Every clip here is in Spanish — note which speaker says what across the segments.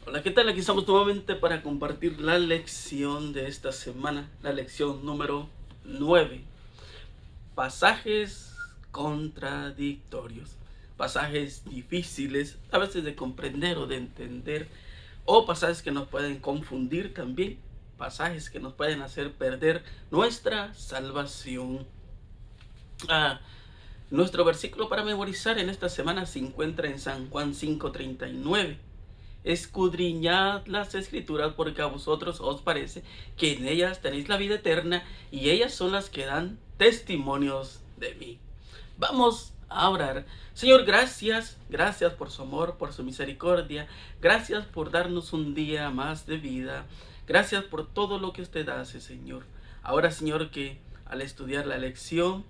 Speaker 1: Hola, ¿qué tal? Aquí estamos nuevamente para compartir la lección de esta semana, la lección número 9. Pasajes contradictorios, pasajes difíciles a veces de comprender o de entender, o pasajes que nos pueden confundir también, pasajes que nos pueden hacer perder nuestra salvación. Ah, Nuestro versículo para memorizar en esta semana se encuentra en San Juan 5:39. Escudriñad las escrituras porque a vosotros os parece que en ellas tenéis la vida eterna y ellas son las que dan testimonios de mí. Vamos a orar. Señor, gracias por su amor, por su misericordia. Gracias por darnos un día más de vida. Gracias por todo lo que usted hace, Señor. Ahora, Señor, que al estudiar la lección,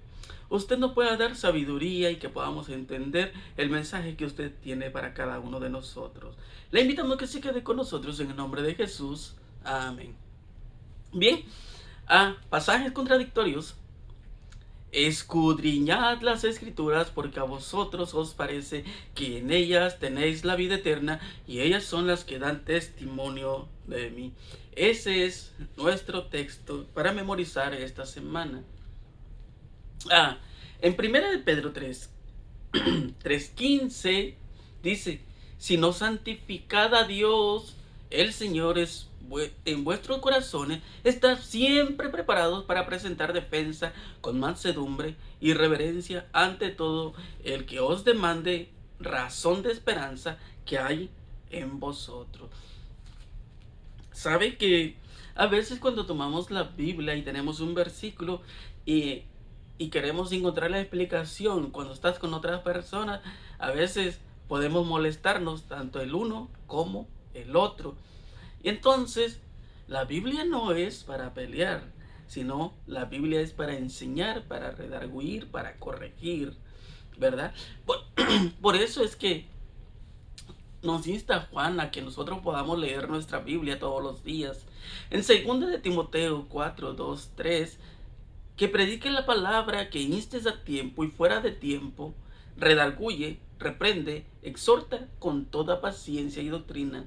Speaker 1: usted nos pueda dar sabiduría y que podamos entender el mensaje que usted tiene para cada uno de nosotros. Le invitamos a que se quede con nosotros en el nombre de Jesús. Amén. Bien, pasajes contradictorios. Escudriñad las escrituras porque a vosotros os parece que en ellas tenéis la vida eterna y ellas son las que dan testimonio de mí. Ese es nuestro texto para memorizar esta semana. Ah, en 1 de Pedro 3:15 dice, si no santificad a Dios, el Señor es en vuestros corazones, está siempre preparados para presentar defensa con mansedumbre y reverencia ante todo el que os demande razón de esperanza que hay en vosotros. Sabe que a veces cuando tomamos la Biblia y tenemos un versículo y, y queremos encontrar la explicación cuando estás con otras personas, a veces podemos molestarnos tanto el uno como el otro. Y entonces la Biblia no es para pelear, sino la Biblia es para enseñar, para redarguir, para corregir, ¿verdad? Por, por eso es que nos insta Juan a que nosotros podamos leer nuestra Biblia todos los días. En 2 de Timoteo 4:2-3, que predique la palabra, que instes a tiempo y fuera de tiempo, redarguye, reprende, exhorta con toda paciencia y doctrina,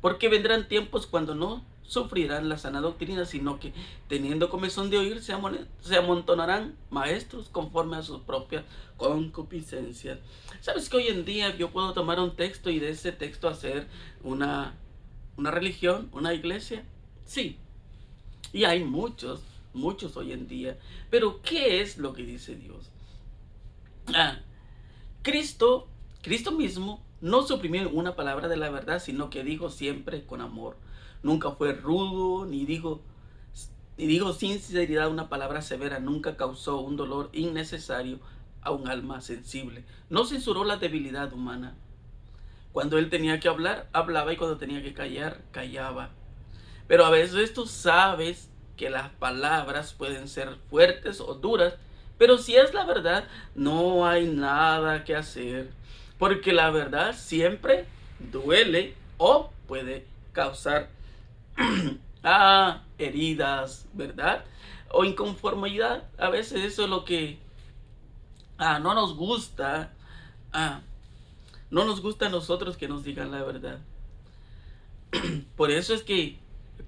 Speaker 1: porque vendrán tiempos cuando no sufrirán la sana doctrina, sino que teniendo comezón de oír, se amontonarán maestros conforme a sus propias concupiscencias. ¿Sabes que hoy en día yo puedo tomar un texto y de ese texto hacer una, una religión, una iglesia? Sí, y hay muchos hoy en día. Pero ¿qué es lo que dice Dios? Ah, Cristo, Cristo mismo no suprimió una palabra de la verdad, sino que dijo siempre con amor. Nunca fue rudo, ni dijo sin sinceridad una palabra severa, nunca causó un dolor innecesario a un alma sensible. No censuró la debilidad humana. Cuando él tenía que hablar, hablaba y cuando tenía que callar, callaba. Pero a veces tú sabes que las palabras pueden ser fuertes o duras, pero si es la verdad, no hay nada que hacer, porque la verdad siempre duele o puede causar heridas, ¿verdad? O inconformidad. A veces eso es lo que no nos gusta. Ah, no nos gusta a nosotros que nos digan la verdad. Por eso es que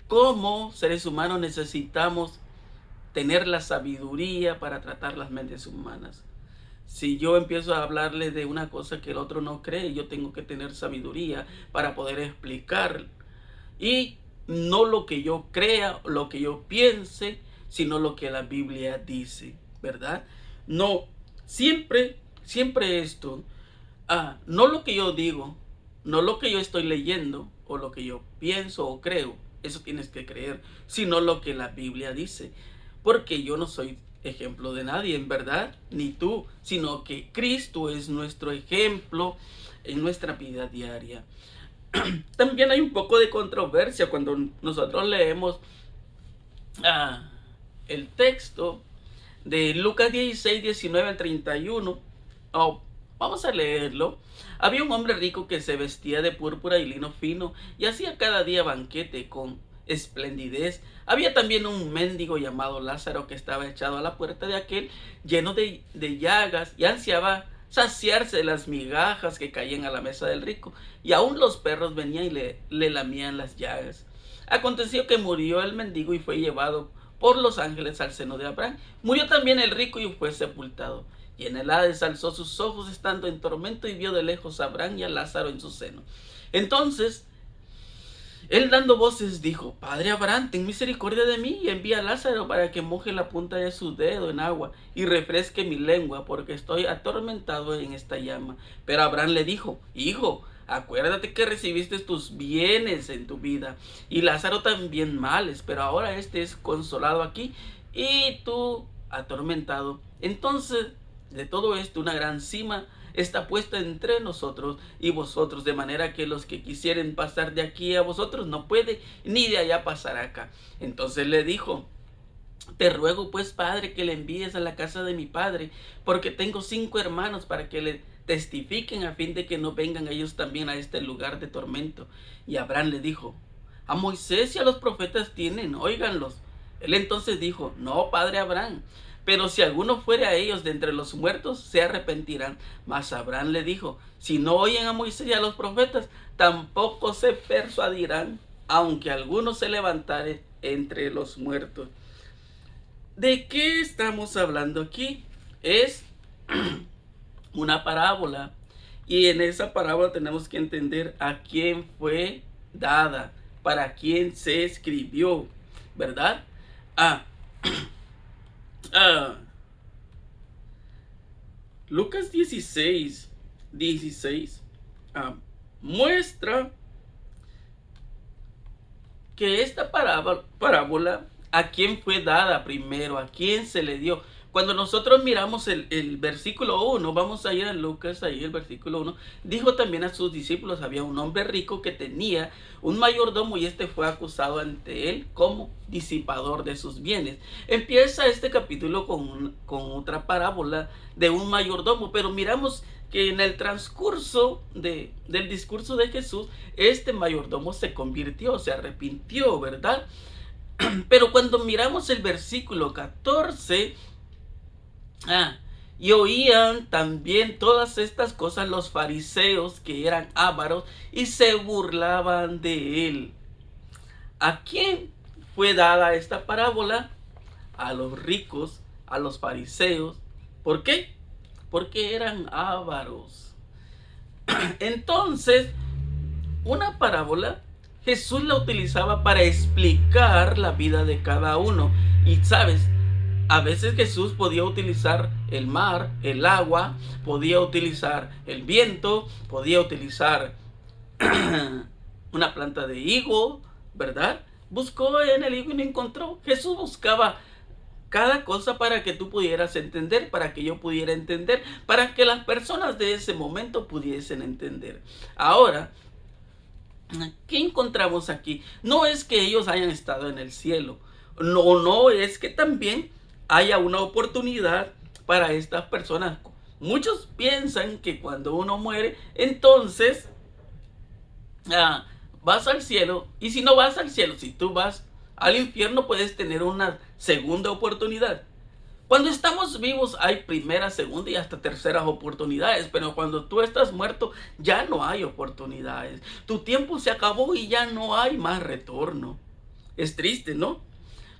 Speaker 1: como seres humanos necesitamos tener la sabiduría para tratar las mentes humanas. Si yo empiezo a hablarle de una cosa que el otro no cree, yo tengo que tener sabiduría para poder explicar. Y no lo que yo crea, lo que yo piense, sino lo que la Biblia dice, ¿verdad? No, siempre esto, no lo que yo digo, no lo que yo estoy leyendo o lo que yo pienso o creo, eso tienes que creer, sino lo que la Biblia dice. Porque yo no soy ejemplo de nadie, en verdad, ni tú, sino que Cristo es nuestro ejemplo en nuestra vida diaria. También hay un poco de controversia cuando nosotros leemos ah, el texto de Lucas 16:19-31. Oh, vamos a leerlo. Había un hombre rico que se vestía de púrpura y lino fino y hacía cada día banquete con esplendidez. Había también un mendigo llamado Lázaro que estaba echado a la puerta de aquel, lleno de llagas, y ansiaba saciarse de las migajas que caían a la mesa del rico, y aún los perros venían y le lamían las llagas. Aconteció que murió el mendigo y fue llevado por los ángeles al seno de Abraham. Murió también el rico y fue sepultado. Y en el Hades alzó sus ojos estando en tormento y vio de lejos a Abraham y a Lázaro en su seno. Entonces él, dando voces, dijo: Padre Abraham, ten misericordia de mí y envía a Lázaro para que moje la punta de su dedo en agua y refresque mi lengua, porque estoy atormentado en esta llama. Pero Abraham le dijo: Hijo, acuérdate que recibiste tus bienes en tu vida, y Lázaro también males, pero ahora este es consolado aquí y tú atormentado. Entonces, de todo esto, una gran cima está puesta entre nosotros y vosotros, de manera que los que quisieren pasar de aquí a vosotros no pueden, ni de allá pasar acá. Entonces le dijo: Te ruego pues, Padre, que le envíes a la casa de mi padre, porque tengo 5 hermanos, para que le testifiquen, a fin de que no vengan ellos también a este lugar de tormento. Y Abraham le dijo: A Moisés y a los profetas tienen, óiganlos. Él entonces dijo: No, Padre Abraham, pero si alguno fuere a ellos de entre los muertos, se arrepentirán. Mas Abraham le dijo: Si no oyen a Moisés y a los profetas, tampoco se persuadirán, aunque alguno se levantare entre los muertos. ¿De qué estamos hablando aquí? Es una parábola. Y en esa parábola tenemos que entender a quién fue dada, para quién se escribió, ¿verdad? Ah, ah, Lucas 16 muestra que esta parábola, a quién fue dada primero, a quién se le dio. Cuando nosotros miramos el versículo 1, vamos a ir a Lucas, ahí el versículo 1, dijo también a sus discípulos: había un hombre rico que tenía un mayordomo, y este fue acusado ante él como disipador de sus bienes. Empieza este capítulo con otra parábola de un mayordomo, pero miramos que en el transcurso del discurso de Jesús, este mayordomo se convirtió, se arrepintió, ¿verdad? Pero cuando miramos el versículo 14, y oían también todas estas cosas los fariseos, que eran ávaros, y se burlaban de él. ¿A quién fue dada esta parábola? A los ricos, a los fariseos. ¿Por qué? Porque eran ávaros. Entonces, una parábola Jesús la utilizaba para explicar la vida de cada uno. Y sabes, a veces Jesús podía utilizar el mar, el agua, podía utilizar el viento, podía utilizar una planta de higo, ¿verdad? Buscó en el higo y no encontró. Jesús buscaba cada cosa para que tú pudieras entender, para que yo pudiera entender, para que las personas de ese momento pudiesen entender. Ahora, ¿qué encontramos aquí? No es que ellos hayan estado en el cielo. No es que también haya una oportunidad para estas personas. Muchos piensan que cuando uno muere, entonces vas al cielo. Y si no vas al cielo, si tú vas al infierno, puedes tener una segunda oportunidad. Cuando estamos vivos hay primera, segunda y hasta terceras oportunidades, pero cuando tú estás muerto ya no hay oportunidades. Tu tiempo se acabó y ya no hay más retorno. Es triste, ¿no?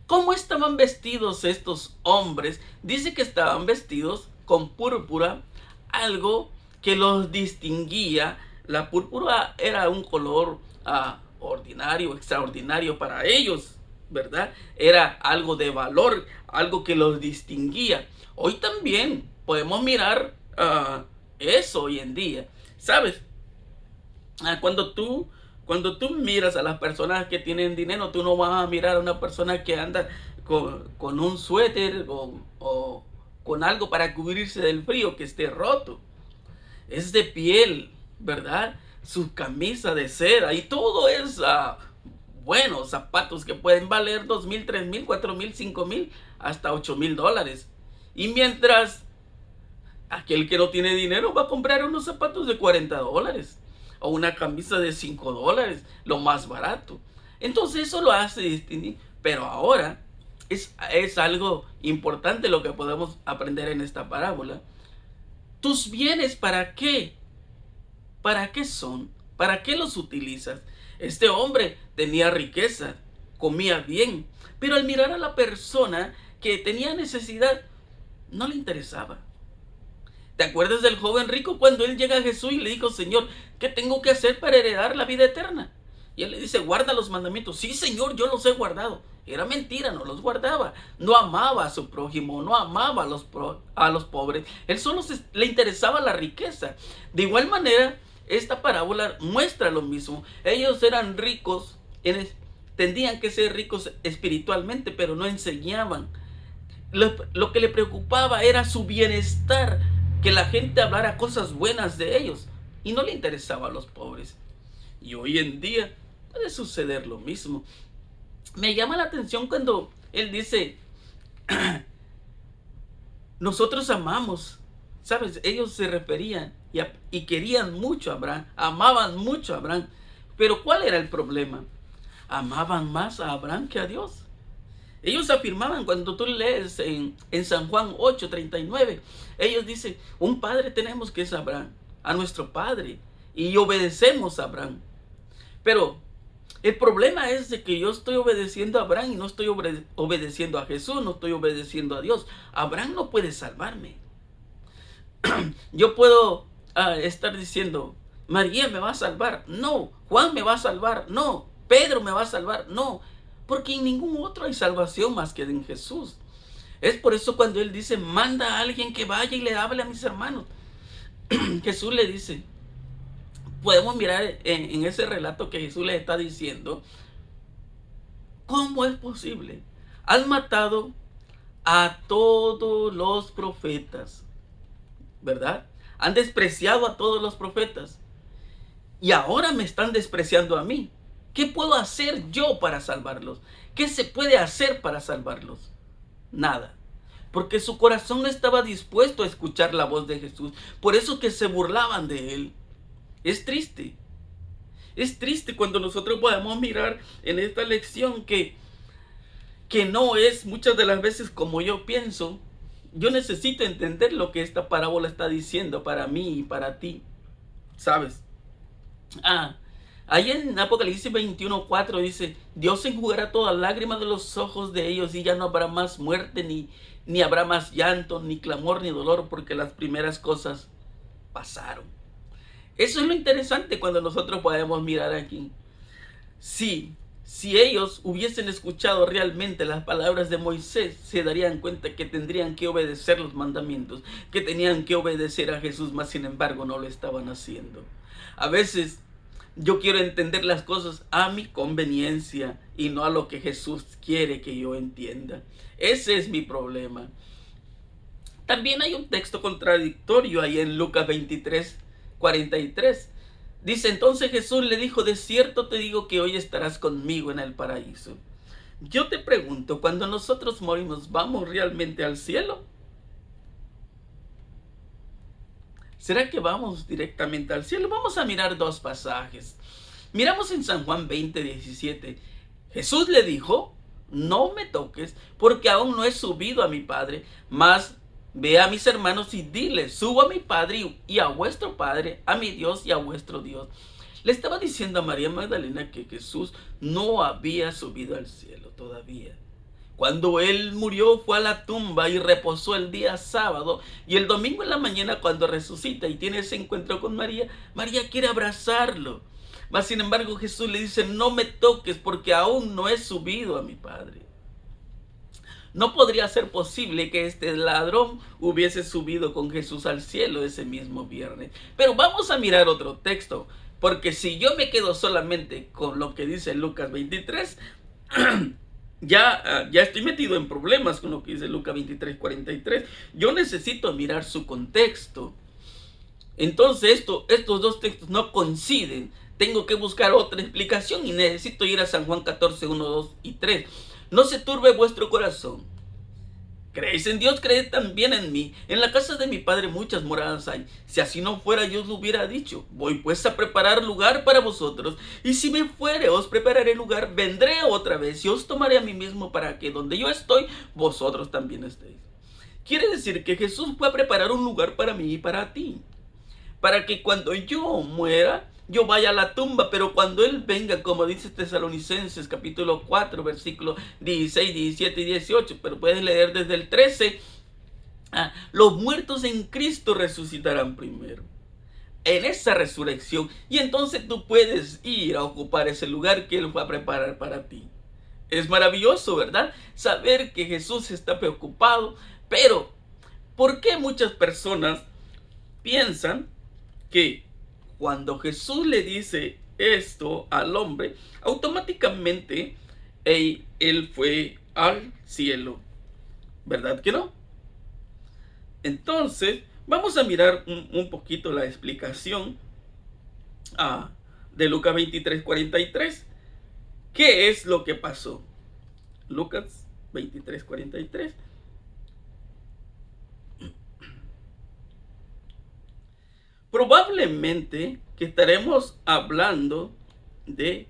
Speaker 1: ¿Cómo estaban vestidos estos hombres? Dice que estaban vestidos con púrpura, algo que los distinguía. La púrpura era un color ordinario, extraordinario para ellos, ¿verdad? Era algo de valor, algo que los distinguía. Hoy también podemos mirar eso hoy en día, ¿sabes? Cuando tú miras a las personas que tienen dinero, tú no vas a mirar a una persona que anda con un suéter o con algo para cubrirse del frío, que esté roto. Es de piel, ¿verdad? Su camisa de seda y todo es buenos zapatos que pueden valer 2,000, 3,000, 4,000, 5,000, hasta 8,000 dólares. Y mientras aquel que no tiene dinero va a comprar unos zapatos de 40 dólares o una camisa de 5 dólares, lo más barato. Entonces eso lo hace distinguir. Pero ahora es algo importante lo que podemos aprender en esta parábola. ¿Tus bienes para qué? ¿Para qué son? ¿Para qué los utilizas? Este hombre tenía riqueza, comía bien, pero al mirar a la persona que tenía necesidad, no le interesaba. ¿Te acuerdas del joven rico cuando él llega a Jesús y le dijo, Señor, ¿qué tengo que hacer para heredar la vida eterna? Y él le dice, guarda los mandamientos. Sí, Señor, yo los he guardado. Era mentira, no los guardaba. No amaba a su prójimo, no amaba a los pobres. Él solo le interesaba la riqueza. De igual manera, esta parábola muestra lo mismo. Ellos eran ricos, tendrían que ser ricos espiritualmente, pero no enseñaban. Lo que le preocupaba era su bienestar, que la gente hablara cosas buenas de ellos, y no le interesaba a los pobres. Y hoy en día puede suceder lo mismo. Me llama la atención cuando él dice, nosotros amamos, ¿sabes? Ellos se referían y querían mucho a Abraham, amaban mucho a Abraham. Pero ¿cuál era el problema? Amaban más a Abraham que a Dios. Ellos afirmaban, cuando tú lees en San Juan 8:39, ellos dicen, un padre tenemos que es Abraham, a nuestro padre, y obedecemos a Abraham. Pero el problema es de que yo estoy obedeciendo a Abraham y no estoy obedeciendo a Jesús, no estoy obedeciendo a Dios. Abraham no puede salvarme. Yo puedo estar diciendo, María me va a salvar, no. Juan me va a salvar, no. Pedro me va a salvar, no. Porque en ningún otro hay salvación más que en Jesús. Es por eso cuando él dice, manda a alguien que vaya y le hable a mis hermanos. Jesús le dice, podemos mirar en ese relato que Jesús le está diciendo, ¿cómo es posible? Han matado a todos los profetas, ¿verdad? Han despreciado a todos los profetas. Y ahora me están despreciando a mí. ¿Qué puedo hacer yo para salvarlos? ¿Qué se puede hacer para salvarlos? Nada. Porque su corazón no estaba dispuesto a escuchar la voz de Jesús. Por eso que se burlaban de él. Es triste. Es triste cuando nosotros podemos mirar en esta lección que no es muchas de las veces como yo pienso. Yo necesito entender lo que esta parábola está diciendo para mí y para ti. ¿Sabes? Ahí en Apocalipsis 21:4 dice, Dios enjugará todas lágrimas de los ojos de ellos y ya no habrá más muerte, ni habrá más llanto, ni clamor, ni dolor, porque las primeras cosas pasaron. Eso es lo interesante cuando nosotros podemos mirar aquí. Si ellos hubiesen escuchado realmente las palabras de Moisés, se darían cuenta que tendrían que obedecer los mandamientos, que tenían que obedecer a Jesús, mas sin embargo no lo estaban haciendo. A veces yo quiero entender las cosas a mi conveniencia y no a lo que Jesús quiere que yo entienda. Ese es mi problema. También hay un texto contradictorio ahí en Lucas 23:43. Dice, entonces Jesús le dijo, de cierto te digo que hoy estarás conmigo en el paraíso. Yo te pregunto, cuando nosotros morimos, ¿vamos realmente al cielo? ¿Será que vamos directamente al cielo? Vamos a mirar dos pasajes. Miramos en San Juan 20:17. Jesús le dijo, no me toques, porque aún no he subido a mi Padre, mas ve a mis hermanos y dile, subo a mi Padre y a vuestro Padre, a mi Dios y a vuestro Dios. Le estaba diciendo a María Magdalena que Jesús no había subido al cielo todavía. Cuando él murió fue a la tumba y reposó el día sábado, y el domingo en la mañana cuando resucita y tiene ese encuentro con María, María quiere abrazarlo. Mas sin embargo Jesús le dice, no me toques porque aún no he subido a mi Padre. No podría ser posible que este ladrón hubiese subido con Jesús al cielo ese mismo viernes. Pero vamos a mirar otro texto, porque si yo me quedo solamente con lo que dice Lucas 23, ya estoy metido en problemas con lo que dice Lucas 23:43. Yo necesito mirar su contexto. Entonces estos dos textos no coinciden. Tengo que buscar otra explicación y necesito ir a San Juan 14:1, 2 y 3. No se turbe vuestro corazón. ¿Creéis en Dios? Creed también en mí. En la casa de mi Padre muchas moradas hay. Si así no fuera, yo os lo hubiera dicho. Voy pues a preparar lugar para vosotros. Y si me fuere, os prepararé lugar. Vendré otra vez y os tomaré a mí mismo para que donde yo estoy, vosotros también estéis. Quiere decir que Jesús fue a preparar un lugar para mí y para ti, para que cuando yo muera, yo vaya a la tumba, pero cuando Él venga, como dice Tesalonicenses capítulo 4, versículos 16, 17 y 18, pero puedes leer desde el 13, los muertos en Cristo resucitarán primero en esa resurrección, y entonces tú puedes ir a ocupar ese lugar que Él fue a preparar para ti. Es maravilloso, ¿verdad? Saber que Jesús está preocupado, pero ¿por qué muchas personas piensan que cuando Jesús le dice esto al hombre, automáticamente él fue al cielo? ¿Verdad que no? Entonces, vamos a mirar un poquito la explicación de Lucas 23:43. ¿Qué es lo que pasó? Lucas 23:43. Probablemente que estaremos hablando de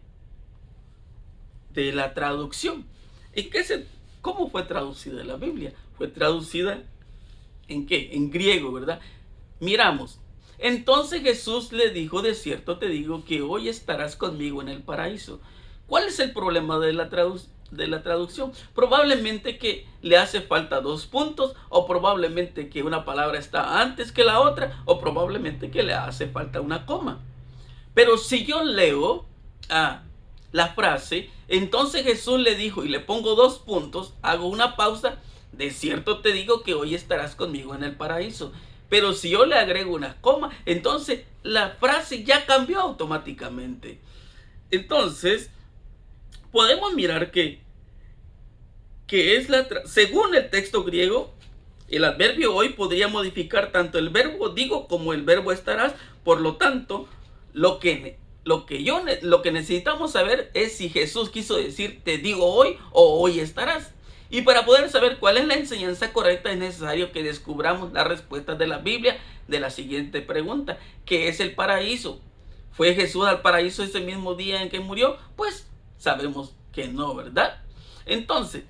Speaker 1: la traducción. ¿Cómo fue traducida la Biblia? Fue traducida ¿en qué? En griego, ¿verdad? Miramos. Entonces Jesús le dijo: de cierto te digo que hoy estarás conmigo en el paraíso. ¿Cuál es el problema de la traducción? Probablemente que le hace falta 2 puntos, o probablemente que una palabra está antes que la otra, o probablemente que le hace falta una coma. Pero si yo leo la frase, entonces Jesús le dijo, y le pongo 2 puntos, hago una pausa: de cierto te digo que hoy estarás conmigo en el paraíso. Pero si yo le agrego una coma, entonces la frase ya cambió automáticamente. Entonces, podemos mirar que es según el texto griego, el adverbio hoy podría modificar tanto el verbo digo como el verbo estarás. Por lo tanto, lo que necesitamos saber es si Jesús quiso decir te digo hoy o hoy estarás. Y para poder saber cuál es la enseñanza correcta, es necesario que descubramos las respuestas de la Biblia de la siguiente pregunta: ¿qué es el paraíso? ¿Fue Jesús al paraíso ese mismo día en que murió? Pues sabemos que no, ¿verdad? Entonces,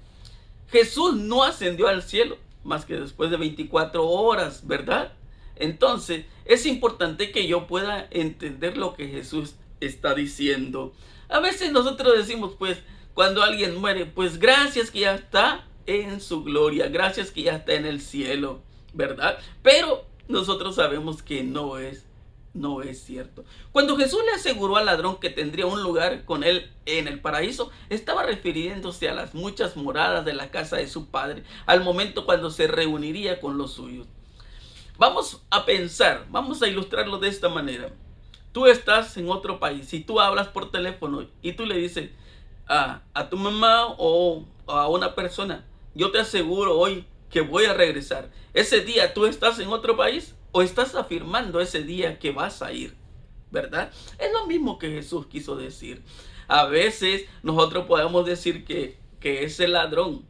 Speaker 1: Jesús no ascendió al cielo más que después de 24 horas, ¿verdad? Entonces, es importante que yo pueda entender lo que Jesús está diciendo. A veces nosotros decimos, pues, cuando alguien muere, pues gracias que ya está en su gloria, gracias que ya está en el cielo, ¿verdad? Pero nosotros sabemos que no es cierto. Cuando Jesús le aseguró al ladrón que tendría un lugar con él en el paraíso, estaba refiriéndose a las muchas moradas de la casa de su padre, al momento cuando se reuniría con los suyos. Vamos a pensar, vamos a ilustrarlo de esta manera. Tú estás en otro país y tú hablas por teléfono y tú le dices a tu mamá o a una persona: yo te aseguro hoy que voy a regresar. Ese día tú estás en otro país o estás afirmando ese día que vas a ir, ¿verdad? Es lo mismo que Jesús quiso decir. A veces nosotros podemos decir que ese ladrón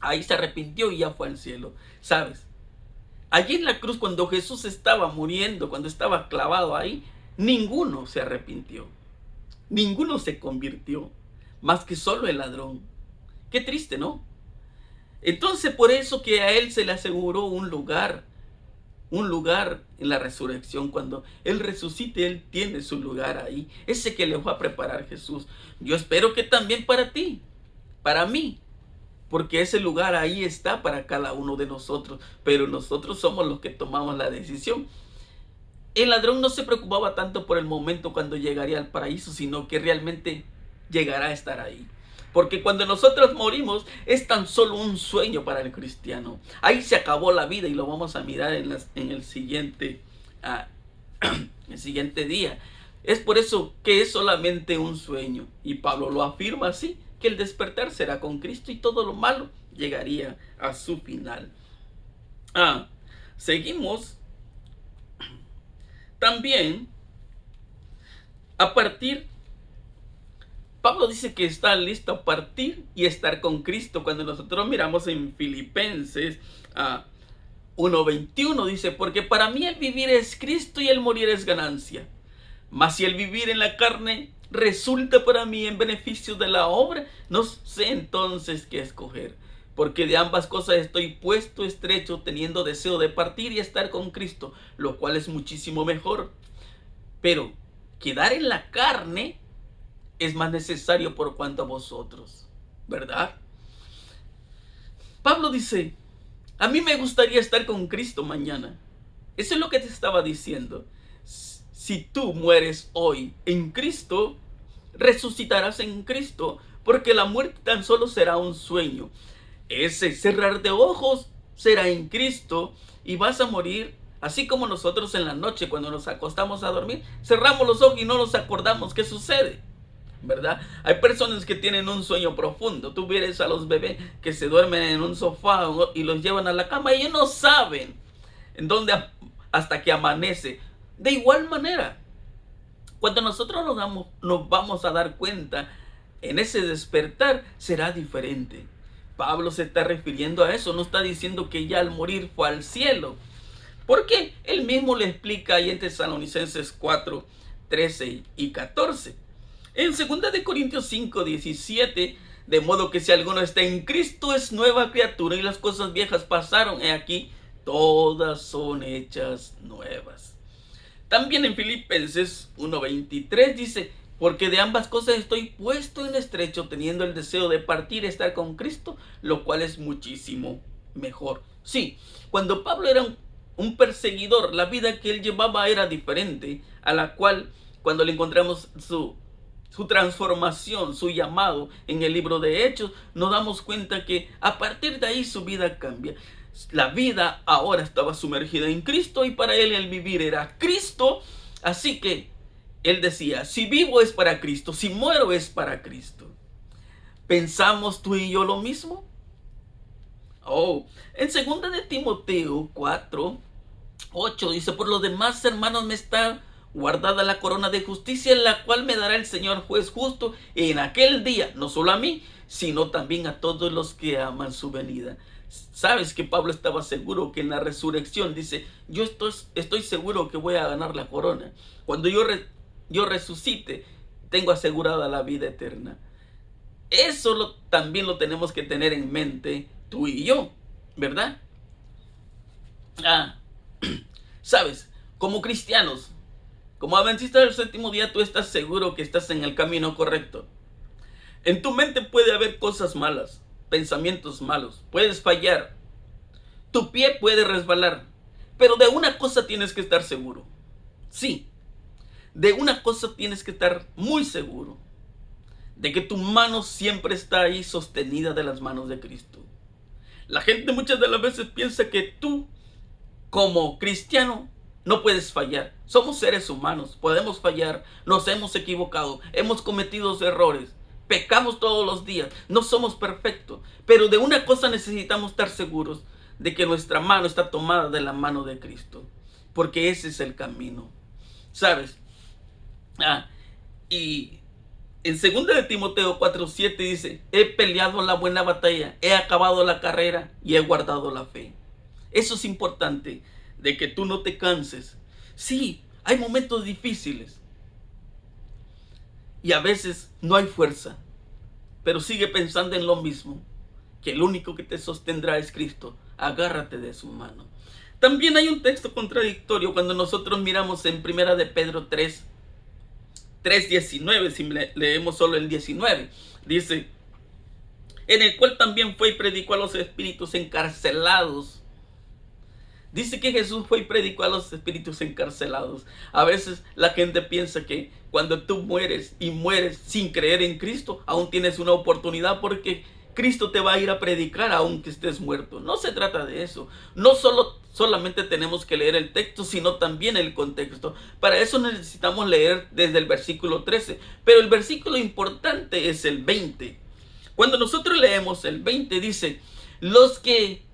Speaker 1: ahí se arrepintió y ya fue al cielo. ¿Sabes? Allí en la cruz, cuando Jesús estaba muriendo, cuando estaba clavado ahí, ninguno se arrepintió. Ninguno se convirtió, más que solo el ladrón. Qué triste, ¿no? Entonces, por eso que a él se le aseguró un lugar en la resurrección. Cuando Él resucite, Él tiene su lugar ahí, ese que le va a preparar Jesús. Yo espero que también para ti, para mí, porque ese lugar ahí está para cada uno de nosotros, pero nosotros somos los que tomamos la decisión. El ladrón no se preocupaba tanto por el momento cuando llegaría al paraíso, sino que realmente llegará a estar ahí. Porque cuando nosotros morimos es tan solo un sueño para el cristiano. Ahí se acabó la vida, y lo vamos a mirar en el siguiente día. Es por eso que es solamente un sueño. Y Pablo lo afirma así, que el despertar será con Cristo y todo lo malo llegaría a su final. Seguimos. También, Pablo dice que está listo a partir y estar con Cristo. Cuando nosotros miramos en Filipenses 1:21, dice: porque para mí el vivir es Cristo y el morir es ganancia. Mas si el vivir en la carne resulta para mí en beneficio de la obra, no sé entonces qué escoger. porque de ambas cosas estoy puesto estrecho, teniendo deseo de partir y estar con Cristo, lo cual es muchísimo mejor. Pero quedar en la carne es más necesario por cuanto a vosotros, ¿verdad? Pablo dice, a mí me gustaría estar con Cristo mañana. Eso es lo que te estaba diciendo. Si tú mueres hoy en Cristo, resucitarás en Cristo, porque la muerte tan solo será un sueño. Ese cerrar de ojos será en Cristo y vas a morir, así como nosotros en la noche cuando nos acostamos a dormir, cerramos los ojos y no nos acordamos qué sucede, ¿verdad? Hay personas que tienen un sueño profundo. Tú ves a los bebés que se duermen en un sofá y los llevan a la cama y ellos no saben en dónde hasta que amanece. De igual manera, cuando nosotros nos vamos a dar cuenta, en ese despertar será diferente. Pablo se está refiriendo a eso, no está diciendo que ya al morir fue al cielo. Porque él mismo le explica ahí en Tesalonicenses 4, 13 y 14. En 2 de Corintios 5, 17, de modo que si alguno está en Cristo es nueva criatura y las cosas viejas pasaron, he aquí, todas son hechas nuevas. También en Filipenses 1:23 dice, porque de ambas cosas estoy puesto en estrecho, teniendo el deseo de partir y estar con Cristo, lo cual es muchísimo mejor. Sí, cuando Pablo era un perseguidor, la vida que él llevaba era diferente, a la cual cuando le encontramos su transformación, su llamado en el libro de Hechos, nos damos cuenta que a partir de ahí su vida cambia. La vida ahora estaba sumergida en Cristo y para él el vivir era Cristo. Así que él decía, si vivo es para Cristo, si muero es para Cristo. ¿Pensamos tú y yo lo mismo? En 2 de Timoteo 4, 8 dice, por lo demás, hermanos, me está guardada la corona de justicia, en la cual me dará el Señor juez justo en aquel día, no solo a mí, sino también a todos los que aman su venida. Sabes que Pablo estaba seguro que en la resurrección dice, yo estoy seguro que voy a ganar la corona. Cuando yo resucite, tengo asegurada la vida eterna. Eso también lo tenemos que tener en mente tú y yo, ¿verdad? Sabes, como cristianos, como adventistas del séptimo día, tú estás seguro que estás en el camino correcto. En tu mente puede haber cosas malas, pensamientos malos, puedes fallar, tu pie puede resbalar, pero de una cosa tienes que estar seguro. Sí, de una cosa tienes que estar muy seguro, de que tu mano siempre está ahí sostenida de las manos de Cristo. La gente muchas de las veces piensa que tú, como cristiano, no puedes fallar. Somos seres humanos, podemos fallar, nos hemos equivocado, hemos cometido errores, pecamos todos los días, no somos perfectos. Pero de una cosa necesitamos estar seguros, de que nuestra mano está tomada de la mano de Cristo, porque ese es el camino. ¿Sabes? Y en 2 de Timoteo 4:7 dice, he peleado la buena batalla, he acabado la carrera y he guardado la fe. Eso es importante, de que tú no te canses. Sí, hay momentos difíciles y a veces no hay fuerza, pero sigue pensando en lo mismo, que el único que te sostendrá es Cristo. Agárrate de su mano. También hay un texto contradictorio cuando nosotros miramos en 1 de Pedro 3:19, si leemos solo el 19, dice, en el cual también fue y predicó a los espíritus encarcelados. Dice que Jesús fue y predicó a los espíritus encarcelados. A veces la gente piensa que cuando tú mueres y mueres sin creer en Cristo, aún tienes una oportunidad porque Cristo te va a ir a predicar aunque estés muerto. No se trata de eso. No solamente tenemos que leer el texto, sino también el contexto. Para eso necesitamos leer desde el versículo 13. Pero el versículo importante es el 20. Cuando nosotros leemos el 20 dice, los que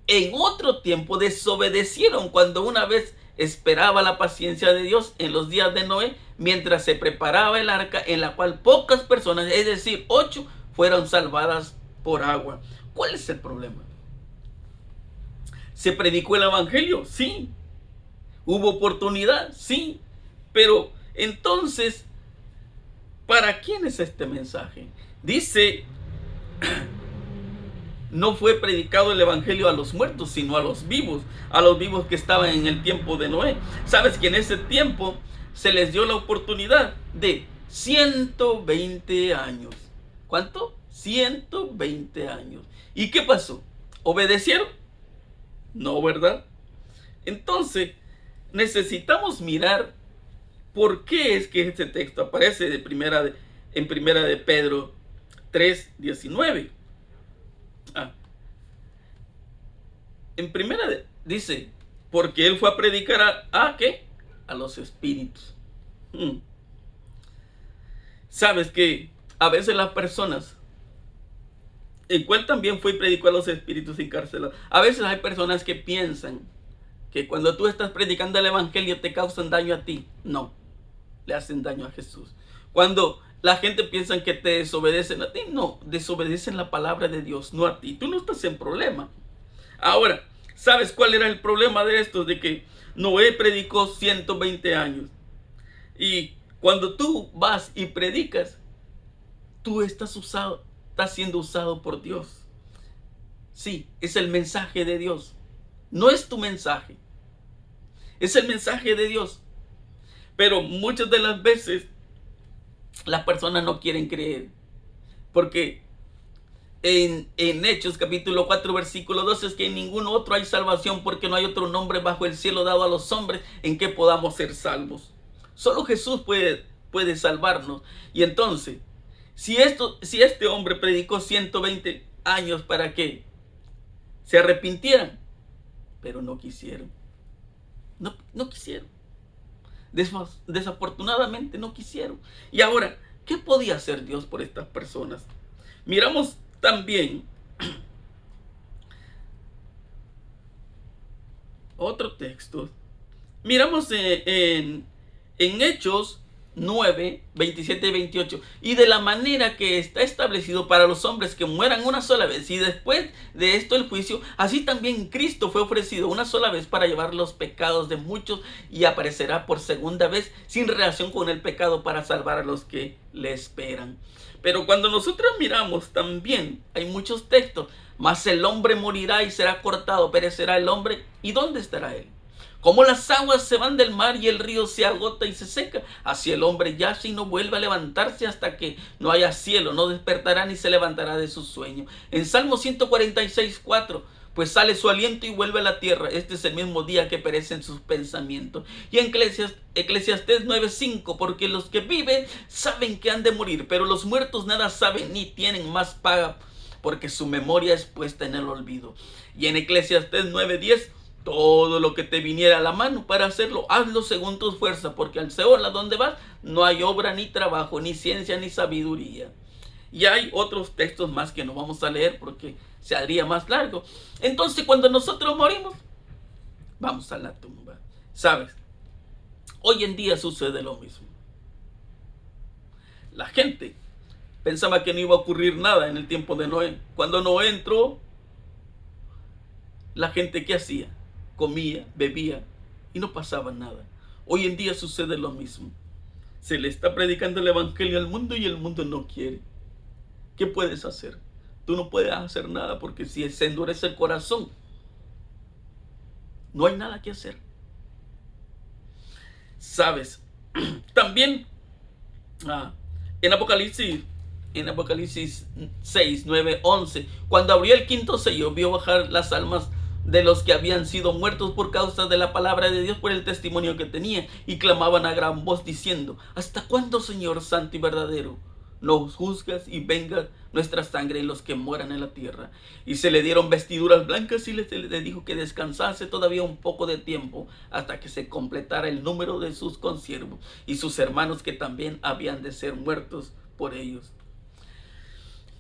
Speaker 1: en otro tiempo desobedecieron cuando una vez esperaba la paciencia de Dios en los días de Noé, mientras se preparaba el arca en la cual pocas personas, es decir, 8, fueron salvadas por agua. ¿Cuál es el problema? ¿Se predicó el evangelio? Sí. ¿Hubo oportunidad? Sí. Pero entonces, ¿para quién es este mensaje? Dice no fue predicado el evangelio a los muertos, sino a los vivos que estaban en el tiempo de Noé. Sabes que en ese tiempo se les dio la oportunidad de 120 años. ¿Cuánto? 120 años. ¿Y qué pasó? ¿Obedecieron? No, ¿verdad? Entonces, necesitamos mirar por qué es que este texto aparece en primera de Pedro 3:19. En dice, porque él fue a predicar ¿a qué? A los espíritus. Sabes que a veces las personas, el cual también fue y predicó a los espíritus encarcelados. A veces hay personas que piensan que cuando tú estás predicando el evangelio te causan daño a ti. No, le hacen daño a Jesús. Cuando la gente piensa que te desobedecen a ti, no, desobedecen la palabra de Dios, no a ti. Tú no estás en problema. Ahora, ¿sabes cuál era el problema de esto? De que Noé predicó 120 años. Y cuando tú vas y predicas, tú estás siendo usado por Dios. Sí, es el mensaje de Dios. No es tu mensaje. Es el mensaje de Dios. Pero muchas de las veces las personas no quieren creer. Porque en Hechos capítulo 4 versículo 12 es que en ningún otro hay salvación, porque no hay otro nombre bajo el cielo dado a los hombres en que podamos ser salvos. Solo Jesús puede salvarnos. Y entonces, si este hombre predicó 120 años para que se arrepintieran, pero no quisieron. No quisieron. Desafortunadamente no quisieron. Y ahora, ¿qué podía hacer Dios por estas personas? Miramos también otro texto. Miramos en Hechos 9, 27 y 28. Y de la manera que está establecido para los hombres que mueran una sola vez y después de esto el juicio, así también Cristo fue ofrecido una sola vez para llevar los pecados de muchos y aparecerá por segunda vez sin relación con el pecado para salvar a los que le esperan. Pero cuando nosotros miramos también hay muchos textos, mas el hombre morirá y será cortado, perecerá el hombre, ¿y dónde estará él? Como las aguas se van del mar y el río se agota y se seca, así el hombre yace y no vuelve a levantarse hasta que no haya cielo, no despertará ni se levantará de su sueño. En Salmo 146:4, pues sale su aliento y vuelve a la tierra. Este es el mismo día que perecen sus pensamientos. Y en Eclesiastés 9:5, porque los que viven saben que han de morir, pero los muertos nada saben ni tienen más paga, porque su memoria es puesta en el olvido. Y en Eclesiastés 9:10, todo lo que te viniera a la mano para hacerlo, hazlo según tus fuerzas, porque al Seol, a donde vas, no hay obra ni trabajo, ni ciencia ni sabiduría. Y hay otros textos más que no vamos a leer porque se haría más largo. Entonces, cuando nosotros morimos, vamos a la tumba. ¿Sabes? Hoy en día sucede lo mismo. La gente pensaba que no iba a ocurrir nada en el tiempo de Noé. Cuando Noé entró, la gente, ¿qué hacía? Comía, bebía y no pasaba nada. Hoy en día sucede lo mismo. Se le está predicando el evangelio al mundo y el mundo no quiere. ¿Qué puedes hacer? Tú no puedes hacer nada porque si se endurece el corazón, no hay nada que hacer. ¿Sabes? También en Apocalipsis 6, 9, 11, cuando abrió el quinto sello, vio bajar las almas de los que habían sido muertos por causa de la palabra de Dios, por el testimonio que tenía, y clamaban a gran voz diciendo: ¿hasta cuándo, Señor santo y verdadero, nos juzgas y venga nuestra sangre en los que mueran en la tierra? Y se le dieron vestiduras blancas y le dijo que descansase todavía un poco de tiempo hasta que se completara el número de sus consiervos y sus hermanos que también habían de ser muertos por ellos.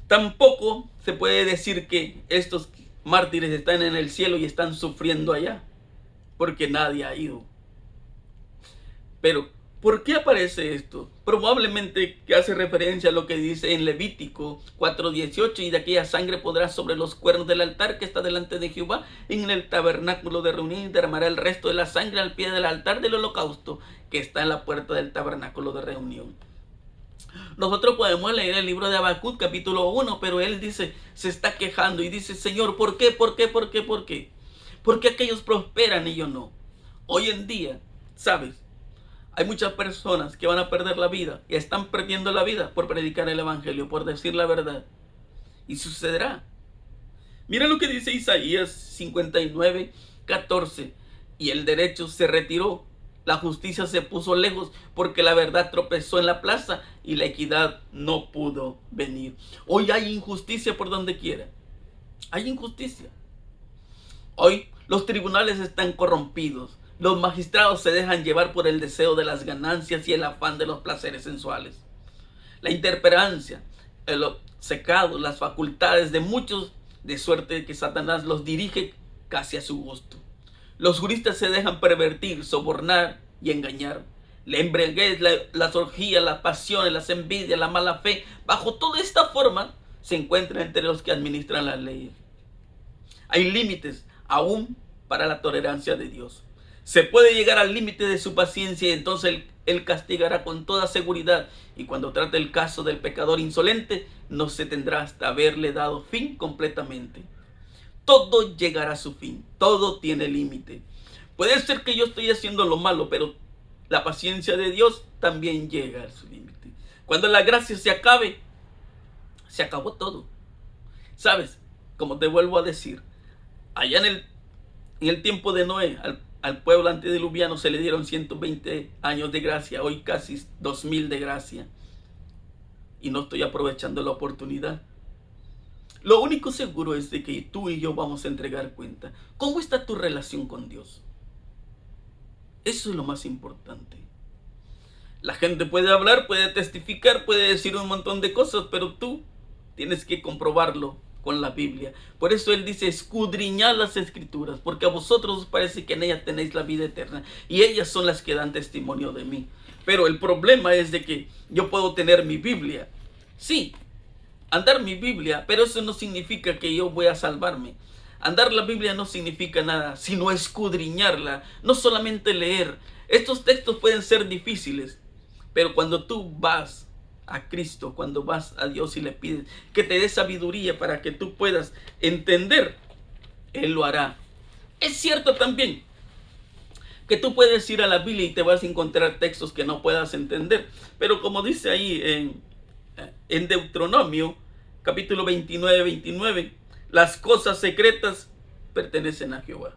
Speaker 1: Tampoco se puede decir que estos mártires están en el cielo y están sufriendo allá, porque nadie ha ido. Pero, ¿por qué aparece esto? Probablemente que hace referencia a lo que dice en Levítico 4:18, y de aquella sangre pondrás sobre los cuernos del altar que está delante de Jehová en el tabernáculo de reunión, y derramará el resto de la sangre al pie del altar del holocausto que está en la puerta del tabernáculo de reunión. Nosotros podemos leer el libro de Habacuc capítulo 1, pero él dice, se está quejando y dice, Señor, ¿por qué? ¿Por qué? ¿Por qué? ¿Por qué? ¿Por qué aquellos prosperan y yo no? Hoy en día, ¿sabes? Hay muchas personas que van a perder la vida y están perdiendo la vida por predicar el evangelio, por decir la verdad. Y sucederá. Mira lo que dice Isaías 59:14. Y el derecho se retiró, la justicia se puso lejos, porque la verdad tropezó en la plaza y la equidad no pudo venir. Hoy hay injusticia por donde quiera. Hay injusticia. Hoy los tribunales están corrompidos. Los magistrados se dejan llevar por el deseo de las ganancias y el afán de los placeres sensuales. La intemperancia, el secado, las facultades de muchos, de suerte que Satanás los dirige casi a su gusto. Los juristas se dejan pervertir, sobornar y engañar. La embriaguez, las orgías, las pasiones, las envidias, la mala fe, bajo toda esta forma se encuentran entre los que administran las leyes. Hay límites aún para la tolerancia de Dios. Se puede llegar al límite de su paciencia y entonces él castigará con toda seguridad. Y cuando trate el caso del pecador insolente, no se tendrá hasta haberle dado fin completamente. Todo llegará a su fin. Todo tiene límite. Puede ser que yo estoy haciendo lo malo, pero la paciencia de Dios también llega a su límite. Cuando la gracia se acabe, se acabó todo. ¿Sabes? Como te vuelvo a decir, allá en el tiempo de Noé, al pueblo antediluviano se le dieron 120 años de gracia, hoy casi 2000 de gracia. Y no estoy aprovechando la oportunidad. Lo único seguro es de que tú y yo vamos a entregar cuenta. ¿Cómo está tu relación con Dios? Eso es lo más importante. La gente puede hablar, puede testificar, puede decir un montón de cosas, pero tú tienes que comprobarlo con la Biblia. Por eso él dice, escudriñad las escrituras, porque a vosotros os parece que en ellas tenéis la vida eterna, y ellas son las que dan testimonio de mí. Pero el problema es de que yo puedo tener mi Biblia, sí, andar mi Biblia, pero eso no significa que yo voy a salvarme. Andar la Biblia no significa nada, sino escudriñarla, no solamente leer. Estos textos pueden ser difíciles, pero cuando tú vas a Cristo, cuando vas a Dios y le pides que te dé sabiduría para que tú puedas entender, Él lo hará. Es cierto también que tú puedes ir a la Biblia y te vas a encontrar textos que no puedas entender, pero como dice ahí en Deuteronomio, capítulo 29, las cosas secretas pertenecen a Jehová.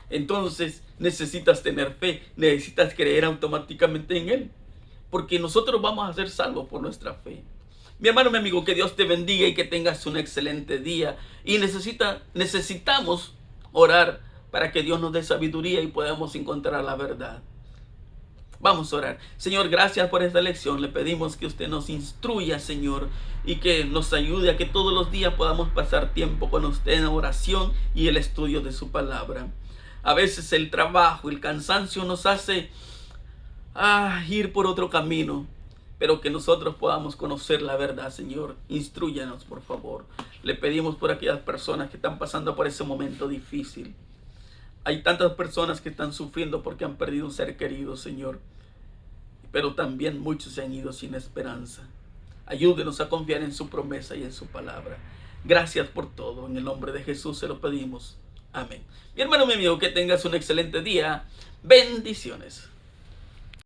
Speaker 1: Entonces necesitas tener fe, necesitas creer automáticamente en Él, porque nosotros vamos a ser salvos por nuestra fe. Mi hermano, mi amigo, que Dios te bendiga y que tengas un excelente día. Y necesitamos orar para que Dios nos dé sabiduría y podamos encontrar la verdad. Vamos a orar. Señor, gracias por esta lección. Le pedimos que usted nos instruya, Señor, y que nos ayude a que todos los días podamos pasar tiempo con usted en oración y el estudio de su palabra. A veces el trabajo, el cansancio nos hace ir por otro camino, pero que nosotros podamos conocer la verdad, Señor. Instrúyanos, por favor. Le pedimos por aquellas personas que están pasando por ese momento difícil. Hay tantas personas que están sufriendo porque han perdido un ser querido, Señor. Pero también muchos se han ido sin esperanza. Ayúdenos a confiar en su promesa y en su palabra. Gracias por todo. En el nombre de Jesús se lo pedimos. Amén. Mi hermano, mi amigo, que tengas un excelente día. Bendiciones.